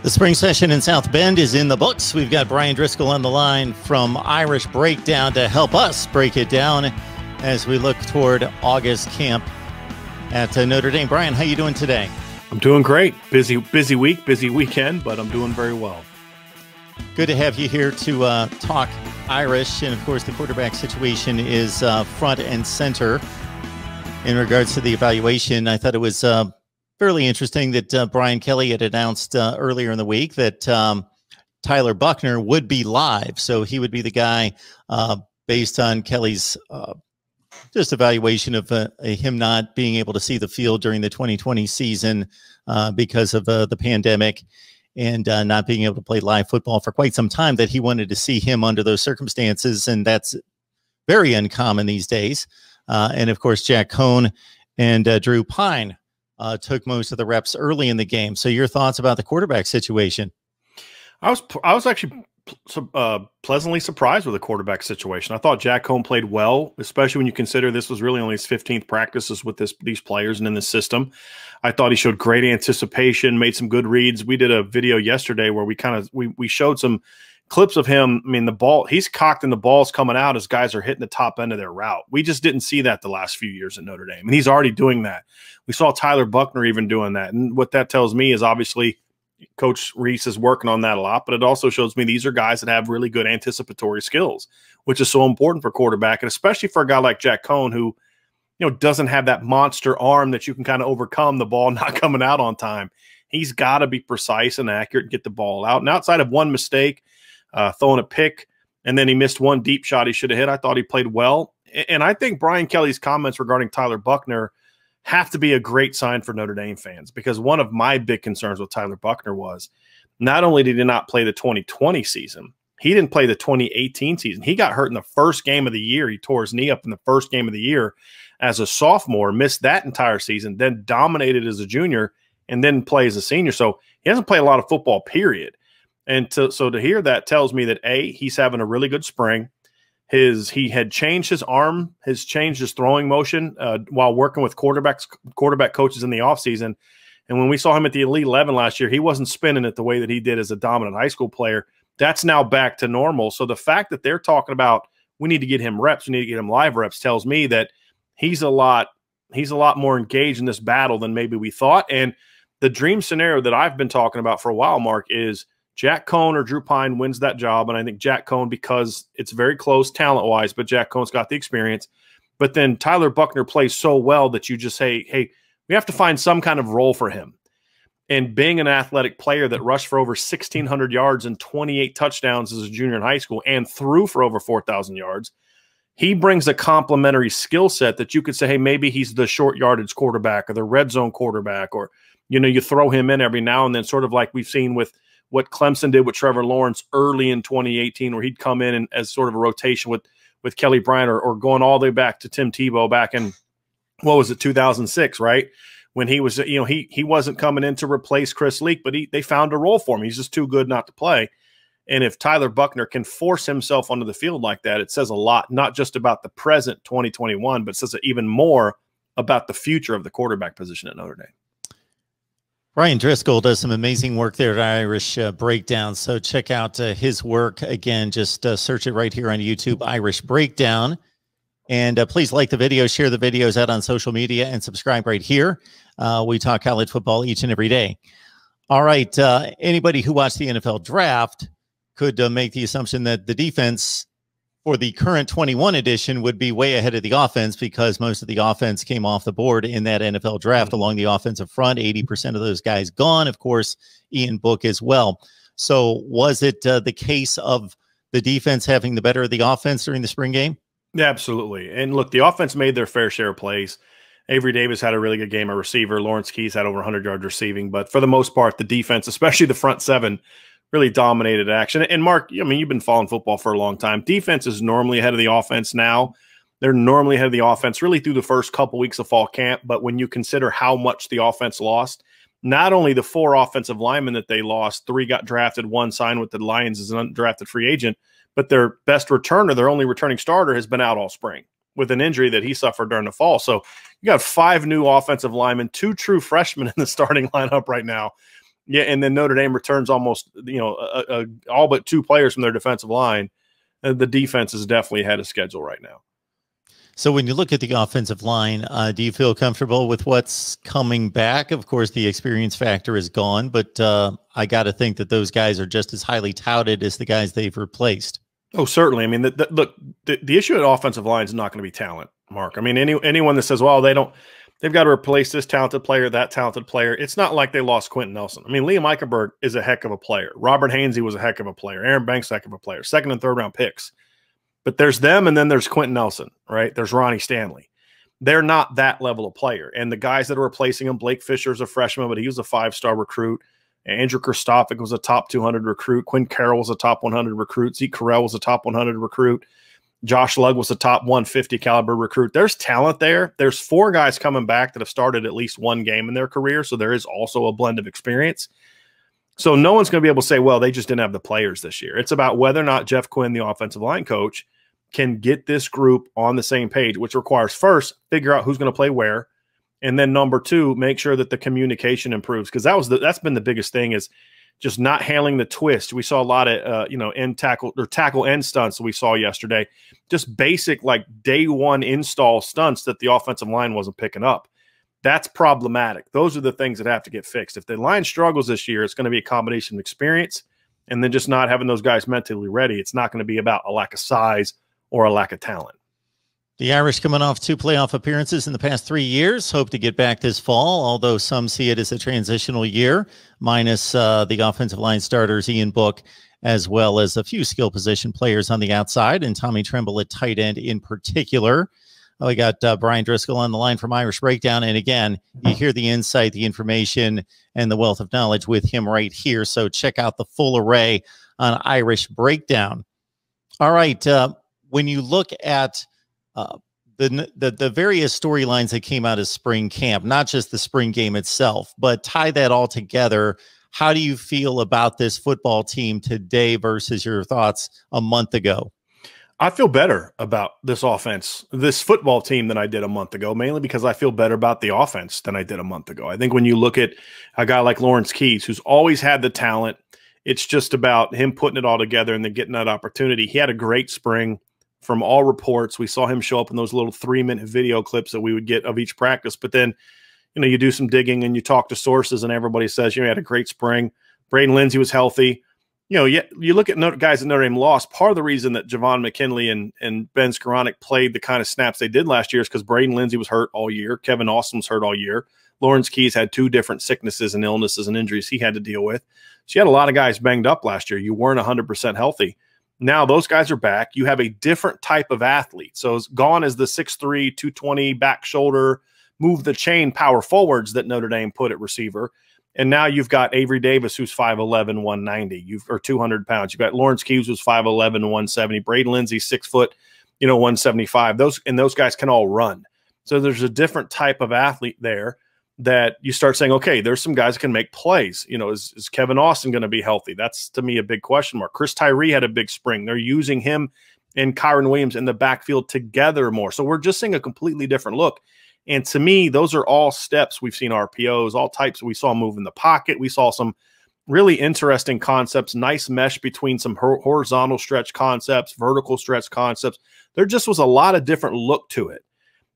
The spring session in South Bend is in the books. We've got Brian Driscoll on the line from Irish Breakdown to help us break it down as we look toward August camp at Notre Dame. Brian, how you doing today? I'm doing great. Busy week, busy weekend, but I'm doing very well. Good to have you here to talk Irish. And, of course, the quarterback situation is front and center in regards to the evaluation. I thought it was fairly interesting that Brian Kelly had announced earlier in the week that Tyler Buchner would be live. So he would be the guy based on Kelly's just evaluation of him not being able to see the field during the 2020 season because of the pandemic and not being able to play live football for quite some time, that he wanted to see him under those circumstances. And that's very uncommon these days. And, of course, Jack Cohn and Drew Pine took most of the reps early in the game. So your thoughts about the quarterback situation? I was actually pleasantly surprised with the quarterback situation. I thought Jack Cohn played well, especially when you consider this was really only his 15th practices with these players and in the system. I thought he showed great anticipation, made some good reads. We did a video yesterday where we showed some clips of him. I mean, the ball, he's cocked and the ball's coming out as guys are hitting the top end of their route. We just didn't see that the last few years at Notre Dame, and he's already doing that. We saw Tyler Buchner even doing that. And what that tells me is obviously Coach Reese is working on that a lot, but it also shows me these are guys that have really good anticipatory skills, which is so important for quarterback, and especially for a guy like Jack Cohn who, doesn't have that monster arm that you can kind of overcome the ball not coming out on time. He's got to be precise and accurate and get the ball out. And outside of one mistake, throwing a pick, and then he missed one deep shot he should have hit, I thought he played well. And I think Brian Kelly's comments regarding Tyler Buchner have to be a great sign for Notre Dame fans, because one of my big concerns with Tyler Buchner was not only did he not play the 2020 season, he didn't play the 2018 season. He got hurt in the first game of the year. He tore his knee up in the first game of the year as a sophomore, missed that entire season, then dominated as a junior, and then play as a senior. So he hasn't played a lot of football, period. And so to hear that tells me that, A, he's having a really good spring. He had changed his arm, has changed his throwing motion while working with quarterback coaches in the offseason. And when we saw him at the Elite 11 last year, he wasn't spinning it the way that he did as a dominant high school player. That's now back to normal. So the fact that they're talking about we need to get him reps, we need to get him live reps, tells me that he's a lot more engaged in this battle than maybe we thought. And the dream scenario that I've been talking about for a while, Mark, is Jack Cohn or Drew Pine wins that job. And I think Jack Cohn, because it's very close talent-wise, but Jack Cohn's got the experience. But then Tyler Buchner plays so well that you just say, hey, we have to find some kind of role for him. And being an athletic player that rushed for over 1,600 yards and 28 touchdowns as a junior in high school and threw for over 4,000 yards, he brings a complementary skill set that you could say, hey, maybe he's the short yardage quarterback or the red zone quarterback, or, you throw him in every now and then, sort of like we've seen with what Clemson did with Trevor Lawrence early in 2018, where he'd come in and as sort of a rotation with Kelly Bryant, or going all the way back to Tim Tebow back in, 2006, right? When he was, he wasn't coming in to replace Chris Leak, but they found a role for him. He's just too good not to play. And if Tyler Buchner can force himself onto the field like that, it says a lot, not just about the present 2021, but it says even more about the future of the quarterback position at Notre Dame. Brian Driscoll does some amazing work there at Irish Breakdown. So check out his work. Again, just search it right here on YouTube, Irish Breakdown. And please like the video, share the videos out on social media, and subscribe right here. We talk college football each and every day. All right. Anybody who watched the NFL draft could make the assumption that the defense for the current 21 edition would be way ahead of the offense, because most of the offense came off the board in that NFL draft along the offensive front. 80% of those guys gone. Of course, Ian Book as well. So was it the case of the defense having the better of the offense during the spring game? Yeah, absolutely. And look, the offense made their fair share of plays. Avery Davis had a really good game at receiver. Lawrence Keys had over 100 yards receiving. But for the most part, the defense, especially the front seven, really dominated action. And Mark, I mean, you've been following football for a long time. Defense is normally ahead of the offense now. They're normally ahead of the offense really through the first couple weeks of fall camp. But when you consider how much the offense lost, not only the 4 offensive linemen that they lost, 3 got drafted, 1 signed with the Lions as an undrafted free agent, but their best returner, their only returning starter, has been out all spring with an injury that he suffered during the fall. So you got 5 new offensive linemen, 2 true freshmen in the starting lineup right now. Yeah, and then Notre Dame returns almost, all but 2 players from their defensive line. The defense is definitely ahead of schedule right now. So when you look at the offensive line, do you feel comfortable with what's coming back? Of course, the experience factor is gone, but I got to think that those guys are just as highly touted as the guys they've replaced. Oh, certainly. I mean, look, the issue at offensive line is not going to be talent, Mark. I mean, anyone that says, well, they've got to replace this talented player, that talented player. It's not like they lost Quentin Nelson. I mean, Liam Eichenberg is a heck of a player. Robert Hainsey was a heck of a player. Aaron Banks, a heck of a player. 2nd and 3rd round picks. But there's them, and then there's Quentin Nelson, right? There's Ronnie Stanley. They're not that level of player. And the guys that are replacing him, Blake Fisher's a freshman, but he was a 5-star recruit. Andrew Kristofic was a top 200 recruit. Quinn Carroll was a top 100 recruit. Zeke Correll was a top 100 recruit. Josh Lugg was a top 150 caliber recruit. There's talent there. There's 4 guys coming back that have started at least 1 game in their career, so there is also a blend of experience. So no one's going to be able to say, well, they just didn't have the players this year. It's about whether or not Jeff Quinn, the offensive line coach, can get this group on the same page, which requires first, figure out who's going to play where, and then number 2, make sure that the communication improves, because that's been the biggest thing, is just not handling the twist. We saw a lot of end tackle or tackle end stunts that we saw yesterday, just basic like day 1 install stunts that the offensive line wasn't picking up. That's problematic. Those are the things that have to get fixed. If the line struggles this year, it's going to be a combination of experience and then just not having those guys mentally ready. It's not going to be about a lack of size or a lack of talent. The Irish coming off 2 playoff appearances in the past 3 years, hope to get back this fall, although some see it as a transitional year, minus the offensive line starters, Ian Book, as well as a few skill position players on the outside, and Tommy Tremble at tight end in particular. We got Brian Driscoll on the line from Irish Breakdown, and again, you hear the insight, the information, and the wealth of knowledge with him right here, so check out the full array on Irish Breakdown. All right, when you look at the various storylines that came out of spring camp, not just the spring game itself, but tie that all together, how do you feel about this football team today versus your thoughts a month ago? I feel better about this offense, this football team than I did a month ago, mainly because I feel better about the offense than I did a month ago. I think when you look at a guy like Lawrence Keys, who's always had the talent, it's just about him putting it all together and then getting that opportunity. He had a great spring. From all reports, we saw him show up in those little 3-minute video clips that we would get of each practice. But then, you do some digging and you talk to sources and everybody says, he had a great spring. Braden Lindsey was healthy. You look at guys that Notre Dame lost. Part of the reason that Javon McKinley and Ben Skoranek played the kind of snaps they did last year is because Braden Lindsey was hurt all year. Kevin Austin was hurt all year. Lawrence Keys had 2 different sicknesses and illnesses and injuries he had to deal with. So you had a lot of guys banged up last year. You weren't 100% healthy. Now those guys are back. You have a different type of athlete. So it's gone as the 6'3", 220 back shoulder, move the chain power forwards that Notre Dame put at receiver. And now you've got Avery Davis, who's 5'11", 190, or 200 pounds. You've got Lawrence Keys, who's 5'11", 170. Braden Lindsey, 6 foot, 175. Those guys can all run. So there's a different type of athlete there that you start saying, okay, there's some guys that can make plays. Is Kevin Austin going to be healthy? That's, to me, a big question mark. Chris Tyree had a big spring. They're using him and Kyron Williams in the backfield together more. So we're just seeing a completely different look. And to me, those are all steps. We've seen RPOs, all types. We saw move in the pocket. We saw some really interesting concepts, nice mesh between some horizontal stretch concepts, vertical stretch concepts. There just was a lot of different look to it.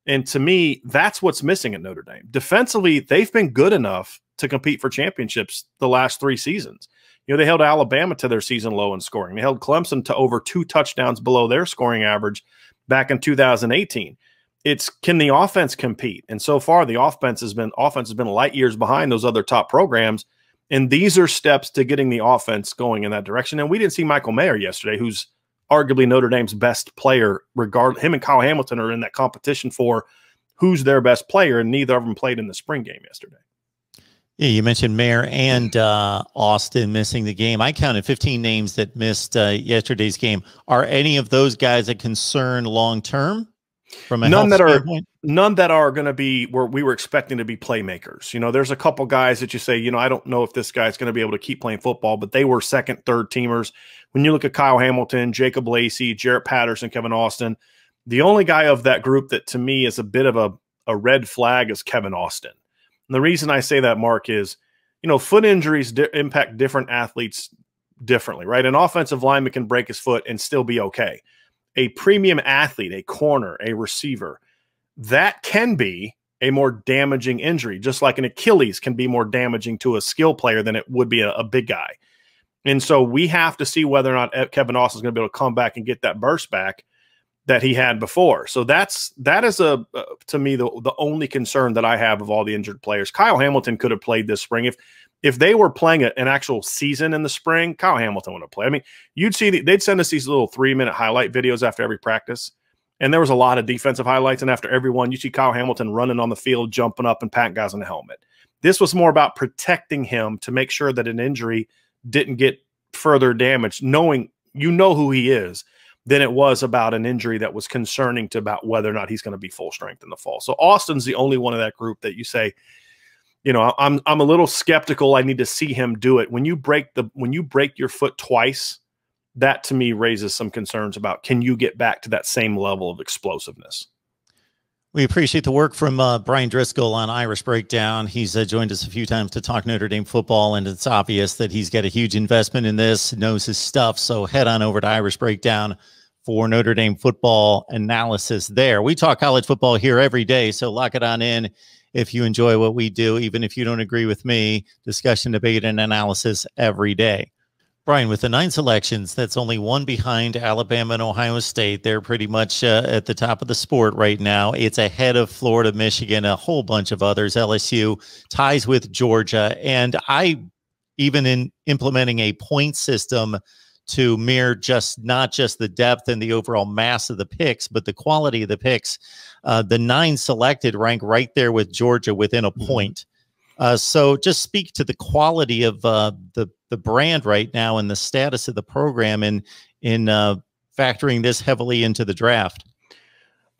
And to me, that's what's missing at Notre Dame. Defensively, they've been good enough to compete for championships the last 3 seasons. They held Alabama to their season low in scoring. They held Clemson to over 2 touchdowns below their scoring average back in 2018. It's, can the offense compete? And so far, the offense has been light years behind those other top programs. And these are steps to getting the offense going in that direction. And we didn't see Michael Mayer yesterday, who's arguably Notre Dame's best player. Him and Kyle Hamilton are in that competition for who's their best player, and neither of them played in the spring game yesterday. Yeah, you mentioned Mayer and Austin missing the game. I counted 15 names that missed yesterday's game. Are any of those guys a concern long-term from a none health that standpoint? None that are going to be where we were expecting to be playmakers. There's a couple guys that you say, I don't know if this guy's going to be able to keep playing football, but they were second, third teamers. When you look at Kyle Hamilton, Jacob Lacey, Jarrett Patterson, Kevin Austin, the only guy of that group that to me is a bit of a red flag is Kevin Austin. And the reason I say that, Mark, is foot injuries impact different athletes differently, right? An offensive lineman can break his foot and still be okay. A premium athlete, a corner, a receiver, that can be a more damaging injury, just like an Achilles can be more damaging to a skill player than it would be a big guy. And so we have to see whether or not Kevin Austin's going to be able to come back and get that burst back that he had before. So that is to me the only concern that I have of all the injured players. Kyle Hamilton could have played this spring. If they were playing an actual season in the spring, Kyle Hamilton would have played. I mean, you'd see they'd send us these little 3-minute highlight videos after every practice. And there was a lot of defensive highlights, and after every one, you see Kyle Hamilton running on the field, jumping up and patting guys on the helmet. This was more about protecting him to make sure that an injury didn't get further damaged, knowing who he is, than it was about an injury that was concerning to about whether or not he's going to be full strength in the fall. So Austin's the only one of that group that you say, I'm a little skeptical. I need to see him do it. When you break your foot twice, that to me raises some concerns about, can you get back to that same level of explosiveness? We appreciate the work from Brian Driscoll on Irish Breakdown. He's joined us a few times to talk Notre Dame football, and it's obvious that he's got a huge investment in this, knows his stuff. So head on over to Irish Breakdown for Notre Dame football analysis there. We talk college football here every day, so lock it on in if you enjoy what we do, even if you don't agree with me. Discussion, debate, and analysis every day. Brian, with the 9 selections, that's only one behind Alabama and Ohio State. They're pretty much at the top of the sport right now. It's ahead of Florida, Michigan, a whole bunch of others. LSU ties with Georgia. And even in implementing a point system to mirror not just the depth and the overall mass of the picks, but the quality of the picks, the 9 selected rank right there with Georgia within a point. So just speak to the quality of the brand right now and the status of the program in factoring this heavily into the draft.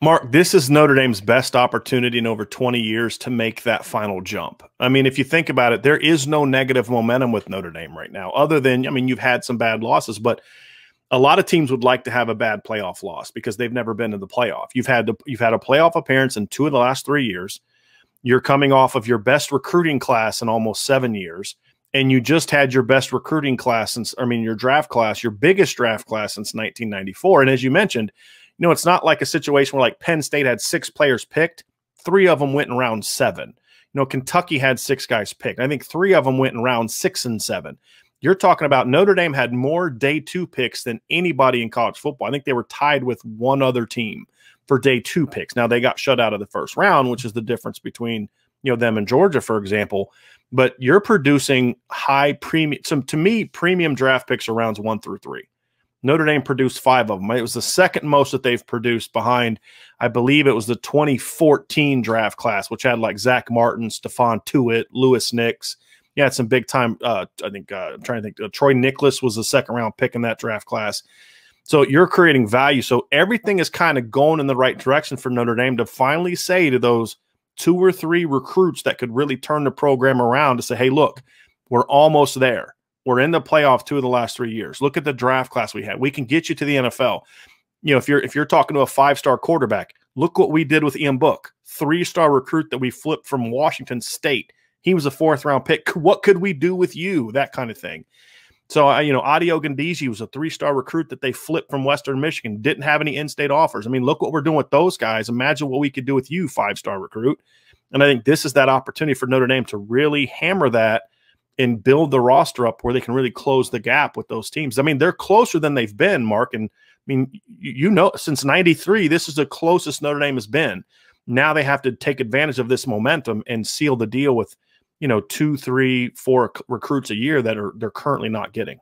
Mark, this is Notre Dame's best opportunity in over 20 years to make that final jump. I mean, if you think about it, there is no negative momentum with Notre Dame right now, other than, you've had some bad losses, but a lot of teams would like to have a bad playoff loss because they've never been to the playoff. You've had a playoff appearance in 2 of the last 3 years. You're coming off of your best recruiting class in almost 7 years. And you just had your best recruiting class your draft class, your biggest draft class since 1994. And as you mentioned, it's not like a situation where like Penn State had 6 players picked. 3 of them went in round 7. Kentucky had 6 guys picked. I think 3 of them went in round 6 and 7. You're talking about Notre Dame had more day 2 picks than anybody in college football. I think they were tied with one other team for day 2 picks. Now they got shut out of the first round, which is the difference between them and Georgia, for example. But you're producing high premium. To me, premium draft picks are rounds 1 through 3. Notre Dame produced 5 of them. It was the second most that they've produced behind, I believe it was the 2014 draft class, which had like Zach Martin, Stephon Tuitt, Lewis Nix. You had some big time. I'm trying to think. Troy Nicholas was the second round pick in that draft class. So you're creating value. So everything is kind of going in the right direction for Notre Dame to finally say to those 2 or 3 recruits that could really turn the program around to say, hey, look, we're almost there. We're in the playoff 2 of the last 3 years. Look at the draft class we had. We can get you to the NFL. If you're talking to a 5-star quarterback, look what we did with Ian Book, 3-star recruit that we flipped from Washington State. He was a 4th-round pick. What could we do with you? That kind of thing. So, Adi Ogundeji was a 3-star recruit that they flipped from Western Michigan, didn't have any in-state offers. Look what we're doing with those guys. Imagine what we could do with you, 5-star recruit. And I think this is that opportunity for Notre Dame to really hammer that and build the roster up where they can really close the gap with those teams. They're closer than they've been, Mark. And since 93, this is the closest Notre Dame has been. Now they have to take advantage of this momentum and seal the deal with 2, 3, 4 recruits a year that they're currently not getting.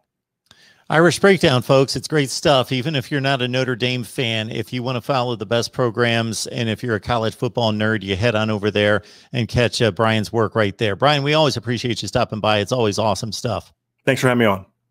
Irish Breakdown, folks. It's great stuff. Even if you're not a Notre Dame fan, if you want to follow the best programs and if you're a college football nerd, you head on over there and catch Brian's work right there. Brian, we always appreciate you stopping by. It's always awesome stuff. Thanks for having me on.